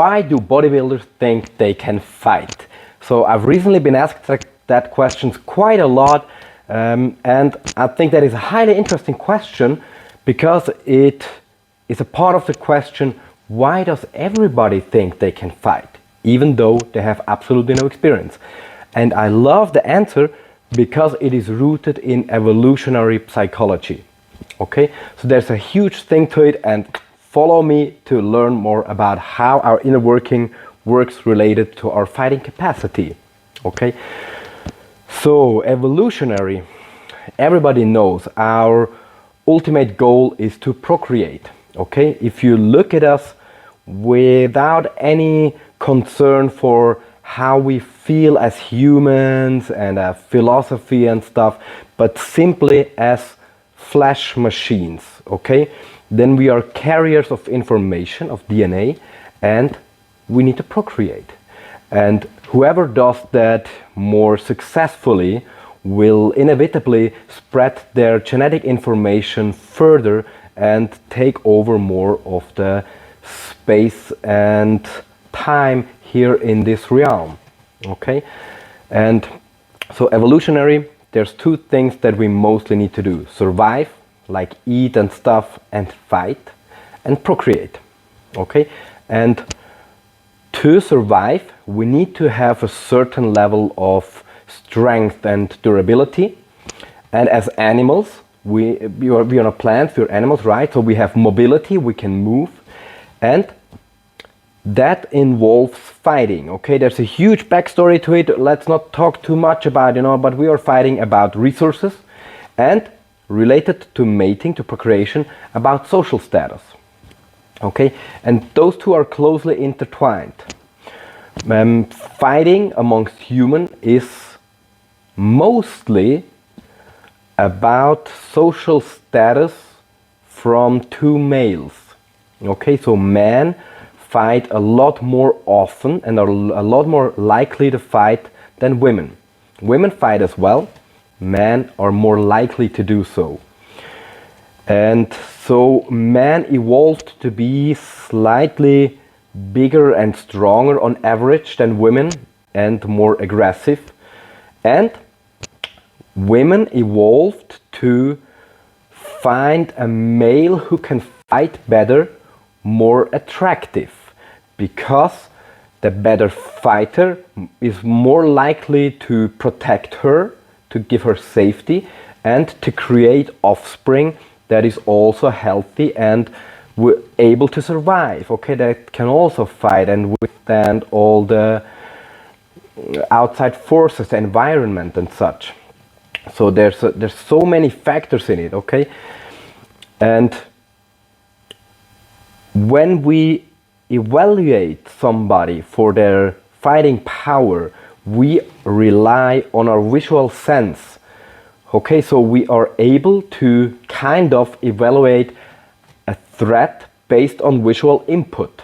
Why do bodybuilders think they can fight? So I've recently been asked that question quite a lot, and I think that is a highly interesting question because it is a part of the question, why does everybody think they can fight, even though they have absolutely no experience? And I love the answer because it is rooted in evolutionary psychology. Okay, so there's a huge thing to it, and follow me to learn more about how our inner working works related to our fighting capacity. Okay, so evolutionary, everybody knows our ultimate goal is to procreate. Okay, if you look at us without any concern for how we feel as humans and philosophy and stuff, but simply as flesh machines, okay, then we are carriers of information, of DNA, and we need to procreate. And whoever does that more successfully will inevitably spread their genetic information further and take over more of the space and time here in this realm. Okay, and so evolutionary, there's two things that we mostly need to do: survive, like eat and stuff, and fight, and procreate. Okay, and to survive we need to have a certain level of strength and durability. And as animals, we are not plants, we are animals, right? So we have mobility, we can move, and that involves fighting. Okay, there's a huge backstory to it. Let's not talk too much about, but we are fighting about resources, and related to mating, to procreation, about social status. Okay, and those two are closely intertwined. Fighting amongst humans is mostly about social status from two males. Okay, so men fight a lot more often and are a lot more likely to fight than women. Women fight as well, men are more likely to do so. And so men evolved to be slightly bigger and stronger on average than women and more aggressive. And women evolved to find a male who can fight better, more attractive, because the better fighter is more likely to protect her, to give her safety, and to create offspring that is also healthy and able to survive, okay, that can also fight and withstand all the outside forces, the environment and such. So there's so many factors in it, okay? And when we evaluate somebody for their fighting power, we rely on our visual sense. Okay, so we are able to kind of evaluate a threat based on visual input.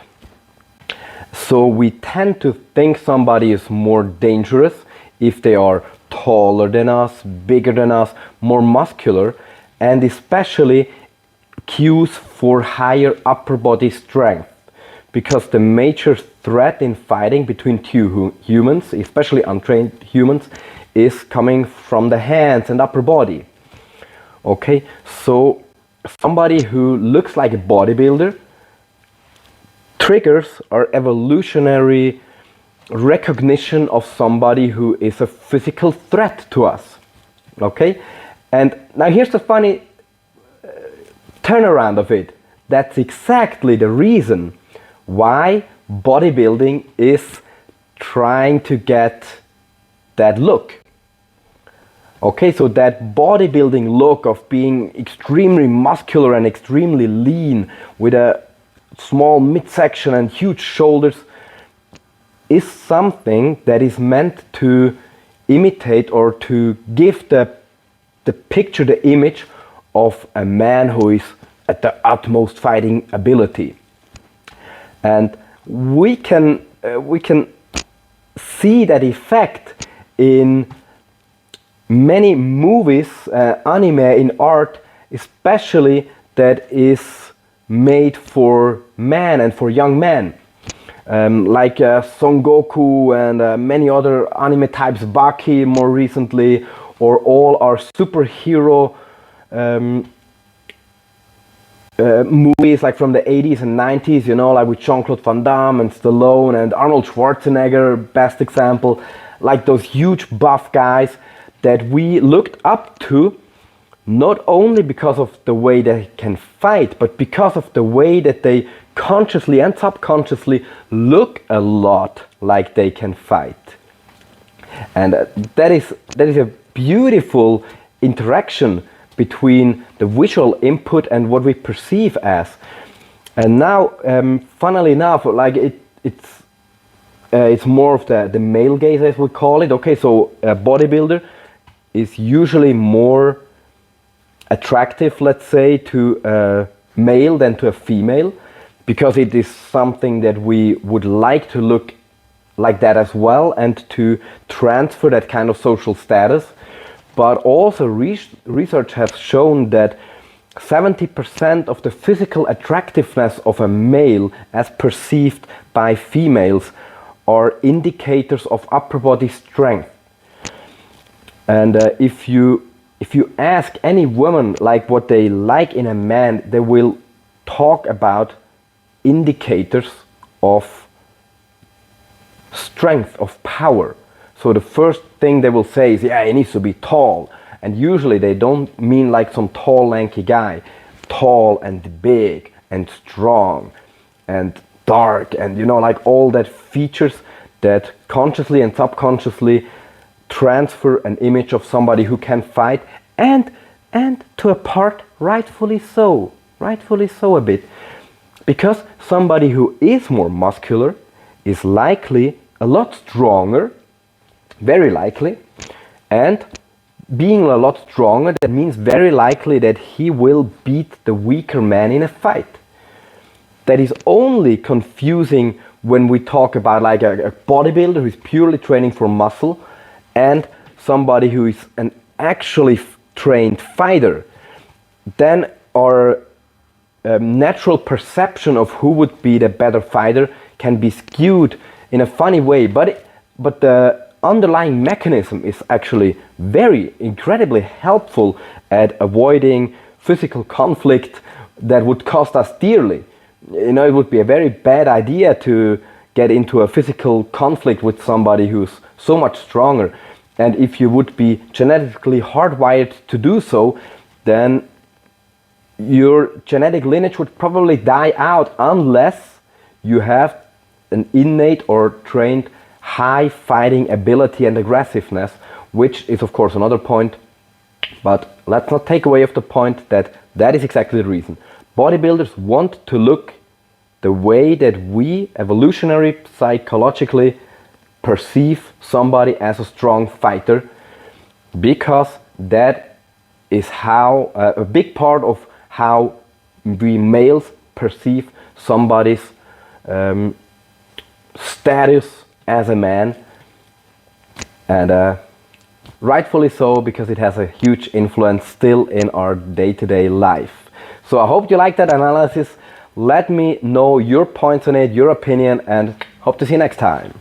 So we tend to think somebody is more dangerous if they are taller than us, bigger than us, more muscular, and especially cues for higher upper body strength, because the major threat in fighting between two humans, especially untrained humans, is coming from the hands and upper body. Okay, so somebody who looks like a bodybuilder triggers our evolutionary recognition of somebody who is a physical threat to us. Okay, and now here's the funny turnaround of it. That's exactly the reason why bodybuilding is trying to get that look. Okay, so that bodybuilding look of being extremely muscular and extremely lean with a small midsection and huge shoulders is something that is meant to imitate or to give the picture, the image of a man who is at the utmost fighting ability. And we can see that effect in many movies, anime, in art, especially that is made for men and for young men. like Son Goku and many other anime types, Baki more recently, or all our superhero movies like from the 80s and 90s, you know, like with Jean-Claude Van Damme and Stallone and Arnold Schwarzenegger, best example, like those huge buff guys that we looked up to, not only because of the way they can fight, but because of the way that they consciously and subconsciously look a lot like they can fight. And that is a beautiful interaction between the visual input and what we perceive as. And now, funnily enough, like it's more of the male gaze, as we call it. Okay, so a bodybuilder is usually more attractive, let's say, to a male than to a female, because it is something that we would like to look like that as well and to transfer that kind of social status. But also research has shown that 70% of the physical attractiveness of a male as perceived by females are indicators of upper body strength. And if you ask any woman like what they like in a man, they will talk about indicators of strength, of power. So the first thing they will say is, yeah, he needs to be tall. And usually they don't mean like some tall, lanky guy. Tall and big and strong and dark and, you know, like all that features that consciously and subconsciously transfer an image of somebody who can fight, and to a part rightfully so a bit, because somebody who is more muscular is likely a lot stronger, very likely, and being a lot stronger, that means very likely that he will beat the weaker man in a fight. That is only confusing when we talk about like a bodybuilder who is purely training for muscle and somebody who is an actually trained fighter. Then our natural perception of who would be the better fighter can be skewed in a funny way, but the underlying mechanism is actually very incredibly helpful at avoiding physical conflict that would cost us dearly. You know, it would be a very bad idea to get into a physical conflict with somebody who's so much stronger. And if you would be genetically hardwired to do so, then your genetic lineage would probably die out unless you have an innate or trained high fighting ability and aggressiveness, which is of course another point, but let's not take away of the point that that is exactly the reason. Bodybuilders want to look the way that we evolutionary psychologically perceive somebody as a strong fighter, because that is how a big part of how we males perceive somebody's status as a man, and rightfully so, because it has a huge influence still in our day-to-day life. So I hope you like that analysis. Let me know your points on it, your opinion, and hope to see you next time.